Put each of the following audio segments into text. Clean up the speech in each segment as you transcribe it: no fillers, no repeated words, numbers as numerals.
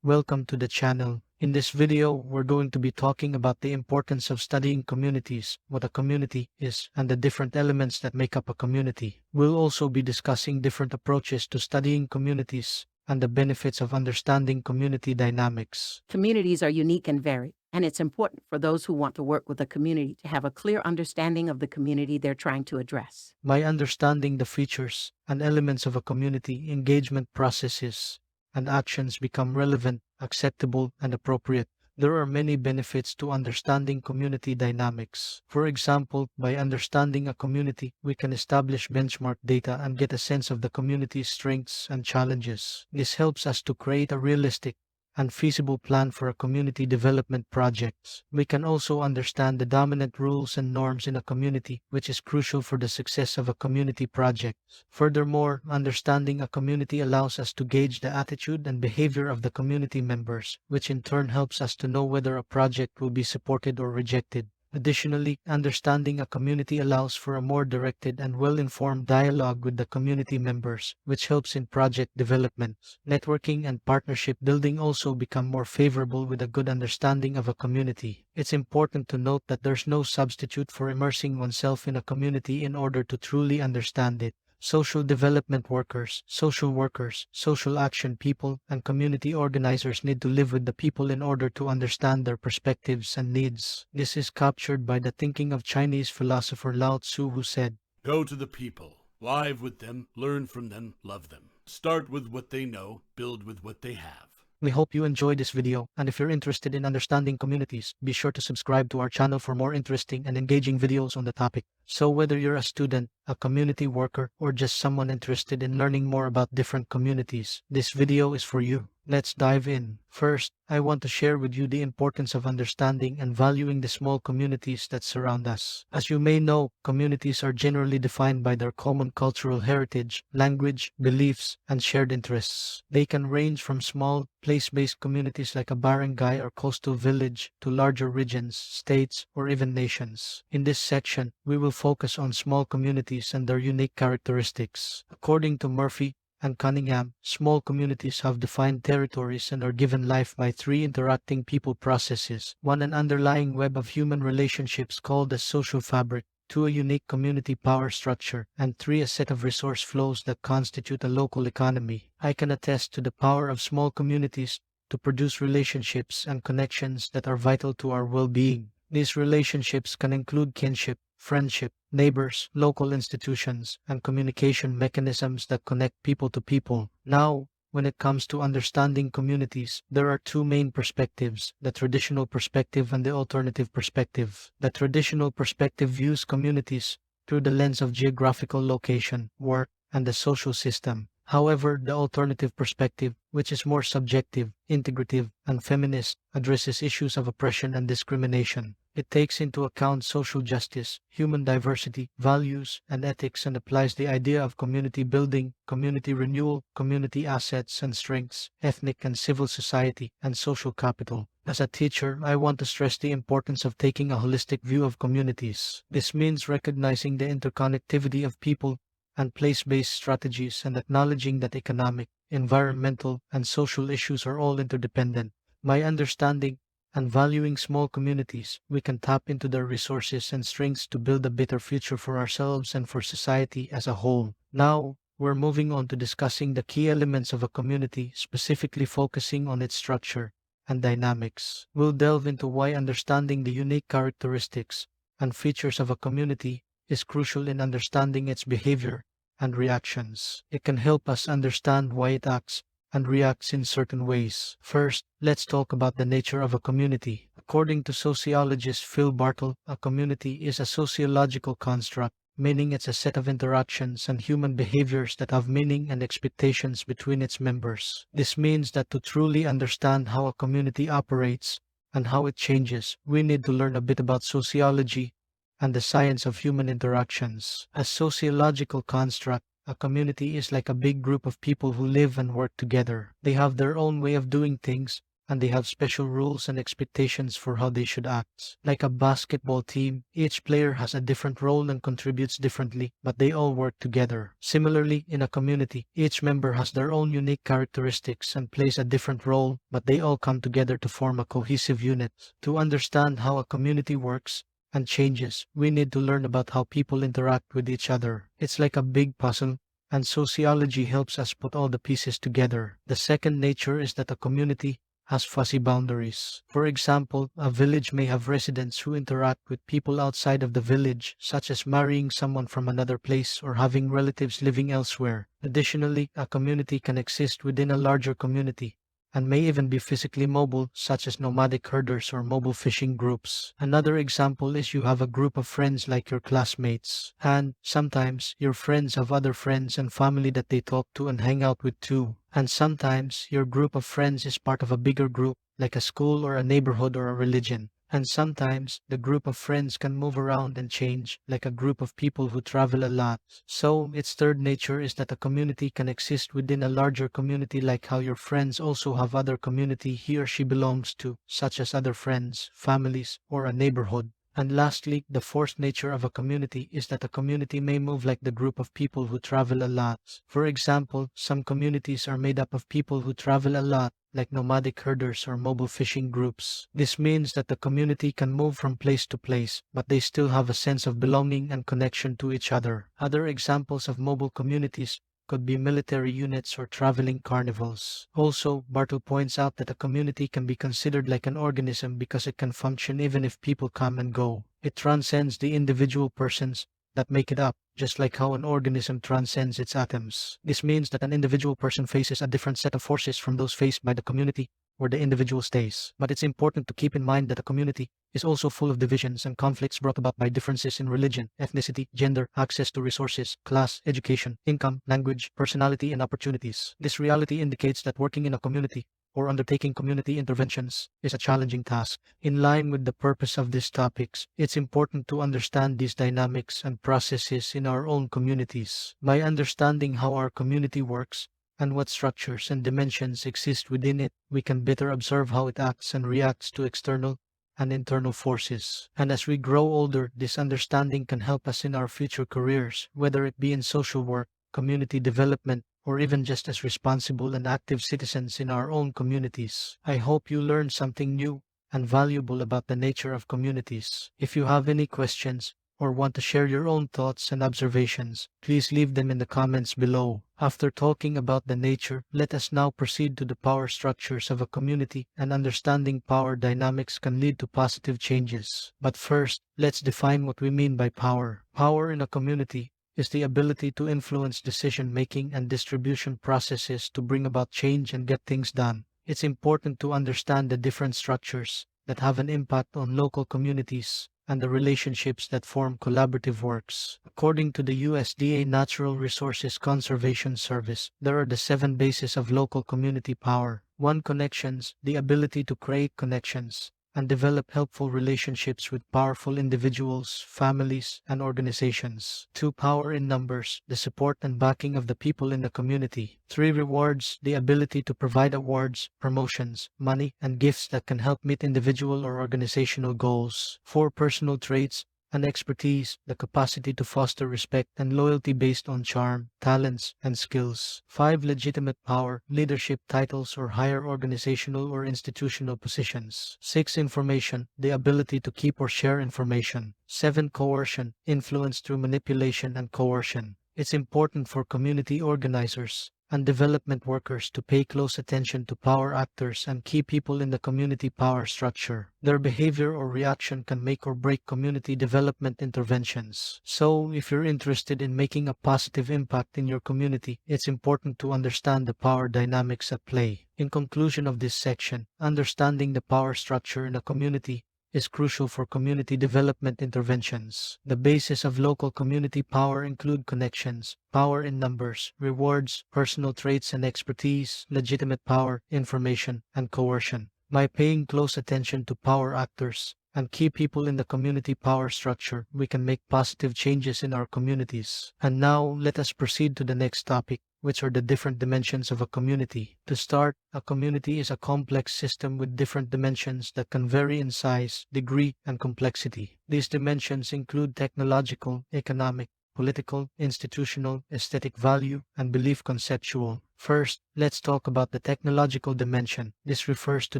Welcome to the channel. In this video, we're going to be talking about the importance of studying communities, what a community is, and the different elements that make up a community. We'll also be discussing different approaches to studying communities and the benefits of understanding community dynamics. Communities are unique and varied, and it's important for those who want to work with a community to have a clear understanding of the community they're trying to address. By understanding the features and elements of a community, engagement processes and actions become relevant, acceptable, and appropriate. There are many benefits to understanding community dynamics. For example, by understanding a community, we can establish benchmark data and get a sense of the community's strengths and challenges. This helps us to create a realistic and feasible plan for a community development project. We can also understand the dominant rules and norms in a community, which is crucial for the success of a community project. Furthermore, understanding a community allows us to gauge the attitude and behavior of the community members, which in turn helps us to know whether a project will be supported or rejected. Additionally, understanding a community allows for a more directed and well-informed dialogue with the community members, which helps in project development. Networking and partnership building also become more favorable with a good understanding of a community. It's important to note that there's no substitute for immersing oneself in a community in order to truly understand it. Social development workers, social workers, social action people, and community organizers need to live with the people in order to understand their perspectives and needs. This is captured by the thinking of Chinese philosopher Lao Tzu, who said, Go to the people, live with them, learn from them, love them. Start with what they know, build with what they have. We hope you enjoyed this video, and if you're interested in understanding communities, be sure to subscribe to our channel for more interesting and engaging videos on the topic. So whether you're a student, a community worker, or just someone interested in learning more about different communities, this video is for you. Let's dive in. First, I want to share with you the importance of understanding and valuing the small communities that surround us. As you may know, communities are generally defined by their common cultural heritage, language, beliefs, and shared interests. They can range from small, place-based communities like a barangay or coastal village to larger regions, states, or even nations. In this section, we will focus on small communities and their unique characteristics. According to Murphy and Cunningham, small communities have defined territories and are given life by three interacting people processes: one, an underlying web of human relationships called a social fabric; two, a unique community power structure; and three, a set of resource flows that constitute a local economy. I can attest to the power of small communities to produce relationships and connections that are vital to our well-being. These relationships can include kinship, friendship, neighbors, local institutions, and communication mechanisms that connect people to people. Now, when it comes to understanding communities, there are two main perspectives: the traditional perspective and the alternative perspective. The traditional perspective views communities through the lens of geographical location, work, and the social system. However, the alternative perspective, which is more subjective, integrative, and feminist, addresses issues of oppression and discrimination. It takes into account social justice, human diversity, values, and ethics, and applies the idea of community building, community renewal, community assets and strengths, ethnic and civil society, and social capital. As a teacher, I want to stress the importance of taking a holistic view of communities. This means recognizing the interconnectivity of people and place-based strategies and acknowledging that economic, environmental, and social issues are all interdependent. By understanding and valuing small communities, we can tap into their resources and strengths to build a better future for ourselves and for society as a whole. Now, we're moving on to discussing the key elements of a community, specifically focusing on its structure and dynamics. We'll delve into why understanding the unique characteristics and features of a community is crucial in understanding its behavior and reactions. It can help us understand why it acts and reacts in certain ways. First, let's talk about the nature of a community. According to sociologist Phil Bartle, a community is a sociological construct, meaning it's a set of interactions and human behaviors that have meaning and expectations between its members. This means that to truly understand how a community operates and how it changes, we need to learn a bit about sociology and the science of human interactions. A sociological construct, a community is like a big group of people who live and work together. They have their own way of doing things and they have special rules and expectations for how they should act. Like a basketball team, each player has a different role and contributes differently, but they all work together. Similarly, in a community, each member has their own unique characteristics and plays a different role, but they all come together to form a cohesive unit. To understand how a community works and changes, we need to learn about how people interact with each other. It's like a big puzzle, and sociology helps us put all the pieces together. The second nature is that a community has fuzzy boundaries. For example, a village may have residents who interact with people outside of the village, such as marrying someone from another place or having relatives living elsewhere. Additionally, a community can exist within a larger community and may even be physically mobile, such as nomadic herders or mobile fishing groups. Another example is you have a group of friends like your classmates, and sometimes your friends have other friends and family that they talk to and hang out with too. And sometimes your group of friends is part of a bigger group, like a school or a neighborhood or a religion. And sometimes the group of friends can move around and change, like a group of people who travel a lot. So, its third nature is that a community can exist within a larger community, like how your friends also have other community he or she belongs to, such as other friends, families, or a neighborhood. And lastly, the fourth nature of a community is that a community may move like the group of people who travel a lot. For example, some communities are made up of people who travel a lot, like nomadic herders or mobile fishing groups. This means that the community can move from place to place, but they still have a sense of belonging and connection to each other. Other examples of mobile communities could be military units or traveling carnivals. Also, Bartle points out that a community can be considered like an organism because it can function even if people come and go. It transcends the individual persons that make it up, just like how an organism transcends its atoms. This means that an individual person faces a different set of forces from those faced by the community where the individual stays. But it's important to keep in mind that a community is also full of divisions and conflicts brought about by differences in religion, ethnicity, gender, access to resources, class, education, income, language, personality, and opportunities. This reality indicates that working in a community or undertaking community interventions is a challenging task. In line with the purpose of these topics, it's important to understand these dynamics and processes in our own communities. By understanding how our community works and what structures and dimensions exist within it, we can better observe how it acts and reacts to external and internal forces. And as we grow older, this understanding can help us in our future careers, whether it be in social work, community development, or even just as responsible and active citizens in our own communities. I hope you learned something new and valuable about the nature of communities. If you have any questions or want to share your own thoughts and observations, please leave them in the comments below. After talking about the nature, let us now proceed to the power structures of a community, and understanding power dynamics can lead to positive changes. But first, let's define what we mean by power. Power in a community is the ability to influence decision-making and distribution processes to bring about change and get things done. It's important to understand the different structures that have an impact on local communities and the relationships that form collaborative works. According to the USDA Natural Resources Conservation Service, there are the 7 bases of local community power. 1. Connections, the ability to create connections and develop helpful relationships with powerful individuals, families, and organizations. 2. Power in numbers, the support and backing of the people in the community. 3. Rewards, the ability to provide awards, promotions, money, and gifts that can help meet individual or organizational goals. 4. Personal traits and expertise, the capacity to foster respect and loyalty based on charm, talents, and skills. 5. Legitimate power, leadership titles or higher organizational or institutional positions. 6. Information, the ability to keep or share information. 7. Coercion, influence through manipulation and coercion. It's important for community organizers and development workers to pay close attention to power actors and key people in the community power structure. Their behavior or reaction can make or break community development interventions. So, if you're interested in making a positive impact in your community, it's important to understand the power dynamics at play. In conclusion of this section, understanding the power structure in a community is crucial for community development interventions. The basis of local community power include connections, power in numbers, rewards, personal traits and expertise, legitimate power, information, and coercion. By paying close attention to power actors and key people in the community power structure, we can make positive changes in our communities. And now, let us proceed to the next topic, which are the different dimensions of a community. To start, a community is a complex system with different dimensions that can vary in size, degree, and complexity. These dimensions include technological, economic, political, institutional, aesthetic value, and belief conceptual. First, let's talk about the technological dimension. This refers to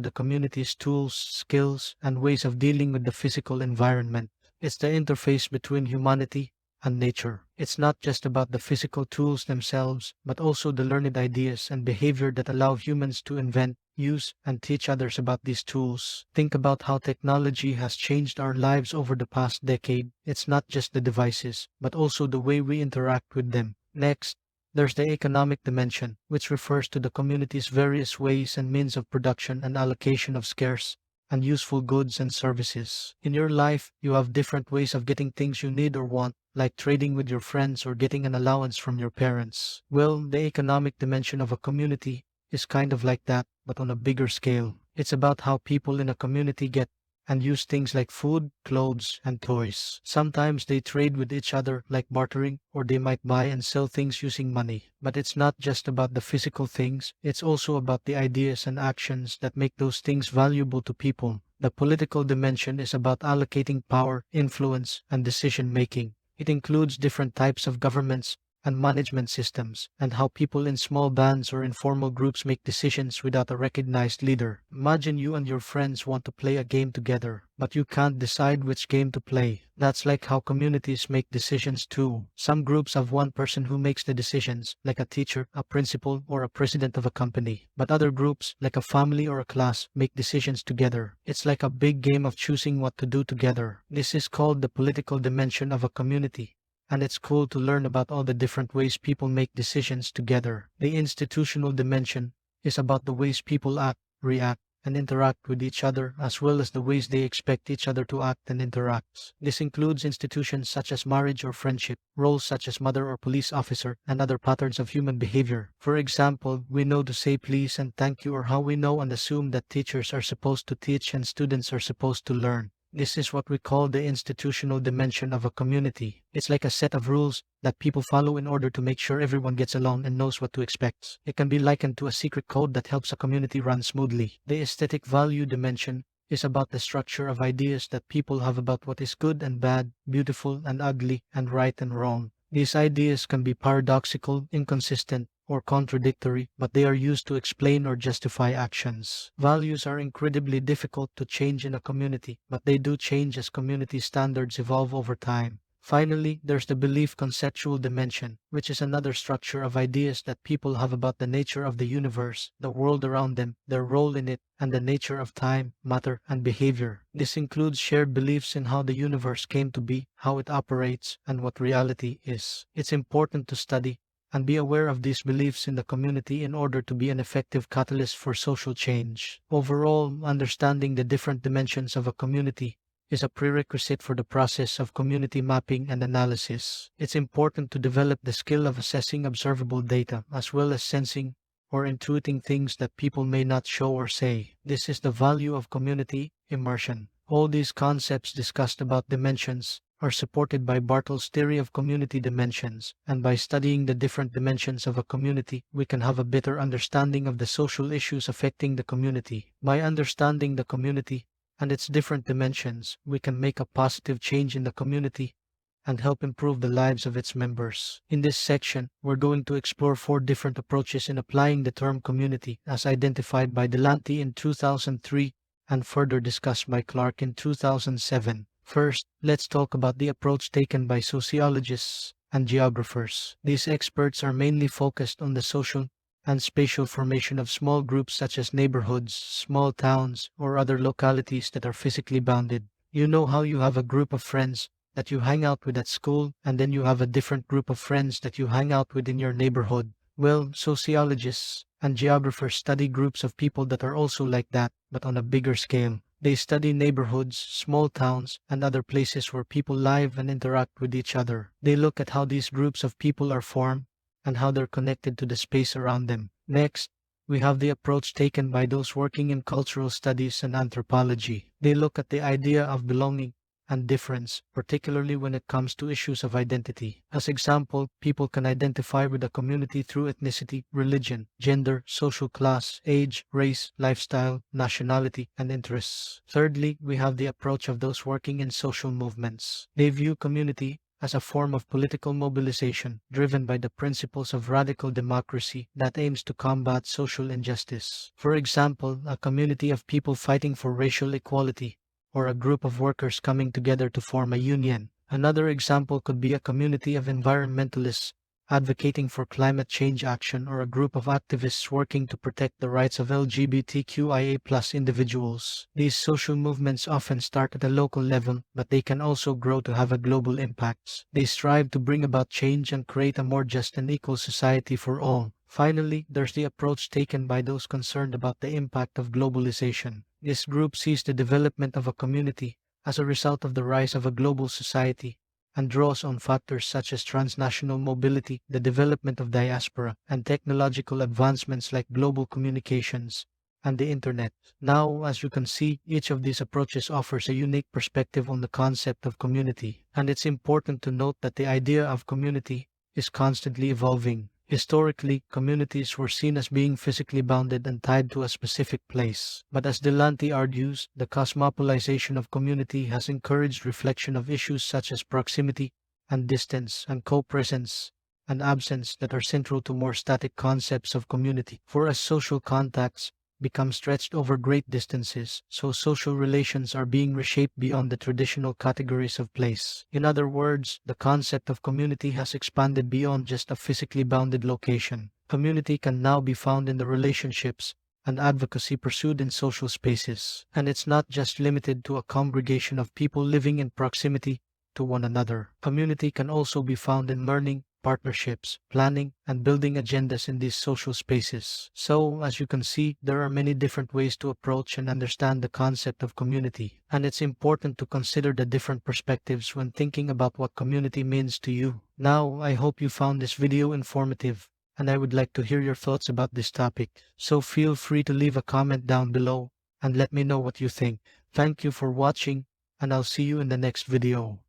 the community's tools, skills, and ways of dealing with the physical environment. It's the interface between humanity and nature. It's not just about the physical tools themselves, but also the learned ideas and behavior that allow humans to invent, use, and teach others about these tools. Think about how technology has changed our lives over the past decade. It's not just the devices, but also the way we interact with them. Next, there's the economic dimension, which refers to the community's various ways and means of production and allocation of scarce and useful goods and services. In your life, you have different ways of getting things you need or want, like trading with your friends or getting an allowance from your parents. Well, the economic dimension of a community is kind of like that, but on a bigger scale. It's about how people in a community get and use things like food, clothes, and toys. Sometimes they trade with each other like bartering, or they might buy and sell things using money. But it's not just about the physical things, it's also about the ideas and actions that make those things valuable to people. The political dimension is about allocating power, influence, and decision making. It includes different types of governments and management systems, and how people in small bands or informal groups make decisions without a recognized leader. Imagine you and your friends want to play a game together, but you can't decide which game to play. That's like how communities make decisions too. Some groups have one person who makes the decisions, like a teacher, a principal, or a president of a company. But other groups, like a family or a class, make decisions together. It's like a big game of choosing what to do together. This is called the political dimension of a community. And it's cool to learn about all the different ways people make decisions together. The institutional dimension is about the ways people act, react, and interact with each other, as well as the ways they expect each other to act and interact. This includes institutions such as marriage or friendship, roles such as mother or police officer, and other patterns of human behavior. For example, we know to say please and thank you, or how we know and assume that teachers are supposed to teach and students are supposed to learn. This is what we call the institutional dimension of a community. It's like a set of rules that people follow in order to make sure everyone gets along and knows what to expect. It can be likened to a secret code that helps a community run smoothly. The aesthetic value dimension is about the structure of ideas that people have about what is good and bad, beautiful and ugly, and right and wrong. These ideas can be paradoxical, inconsistent, or contradictory, but they are used to explain or justify actions. Values are incredibly difficult to change in a community, but they do change as community standards evolve over time. Finally, there's the belief conceptual dimension, which is another structure of ideas that people have about the nature of the universe, the world around them, their role in it, and the nature of time, matter, and behavior. This includes shared beliefs in how the universe came to be, how it operates, and what reality is. It's important to study and be aware of these beliefs in the community in order to be an effective catalyst for social change. Overall, understanding the different dimensions of a community is a prerequisite for the process of community mapping and analysis. It's important to develop the skill of assessing observable data, as well as sensing or intuiting things that people may not show or say. This is the value of community immersion. All these concepts discussed about dimensions are supported by Bartle's theory of community dimensions, and by studying the different dimensions of a community, we can have a better understanding of the social issues affecting the community. By understanding the community and its different dimensions, we can make a positive change in the community and help improve the lives of its members. In this section, we're going to explore 4 different approaches in applying the term community, as identified by Delante in 2003 and further discussed by Clark in 2007. First, let's talk about the approach taken by sociologists and geographers. These experts are mainly focused on the social and spatial formation of small groups such as neighborhoods, small towns, or other localities that are physically bounded. You know how you have a group of friends that you hang out with at school, and then you have a different group of friends that you hang out with in your neighborhood. Well, sociologists and geographers study groups of people that are also like that, but on a bigger scale. They study neighborhoods, small towns, and other places where people live and interact with each other. They look at how these groups of people are formed and how they're connected to the space around them. Next, we have the approach taken by those working in cultural studies and anthropology. They look at the idea of belonging and difference, particularly when it comes to issues of identity. As example, people can identify with a community through ethnicity, religion, gender, social class, age, race, lifestyle, nationality, and interests. Thirdly, we have the approach of those working in social movements. They view community as a form of political mobilization driven by the principles of radical democracy that aims to combat social injustice. For example, a community of people fighting for racial equality, or a group of workers coming together to form a union. Another example could be a community of environmentalists advocating for climate change action, or a group of activists working to protect the rights of LGBTQIA+ individuals. These social movements often start at a local level, but they can also grow to have a global impact. They strive to bring about change and create a more just and equal society for all. Finally, there's the approach taken by those concerned about the impact of globalization. This group sees the development of a community as a result of the rise of a global society, and draws on factors such as transnational mobility, the development of diaspora, and technological advancements like global communications and the internet. Now, as you can see, each of these approaches offers a unique perspective on the concept of community, and it's important to note that the idea of community is constantly evolving. Historically, communities were seen as being physically bounded and tied to a specific place. But as Delante argues, the cosmopolization of community has encouraged reflection of issues such as proximity and distance and co-presence and absence that are central to more static concepts of community. For as social contacts become stretched over great distances, so social relations are being reshaped beyond the traditional categories of place. In other words, the concept of community has expanded beyond just a physically bounded location. Community can now be found in the relationships and advocacy pursued in social spaces, and it's not just limited to a congregation of people living in proximity to one another. Community can also be found in learning, partnerships, planning, and building agendas in these social spaces. So, as you can see, there are many different ways to approach and understand the concept of community, and it's important to consider the different perspectives when thinking about what community means to you. Now, I hope you found this video informative, and I would like to hear your thoughts about this topic, so feel free to leave a comment down below and let me know what you think. Thank you for watching, and I'll see you in the next video.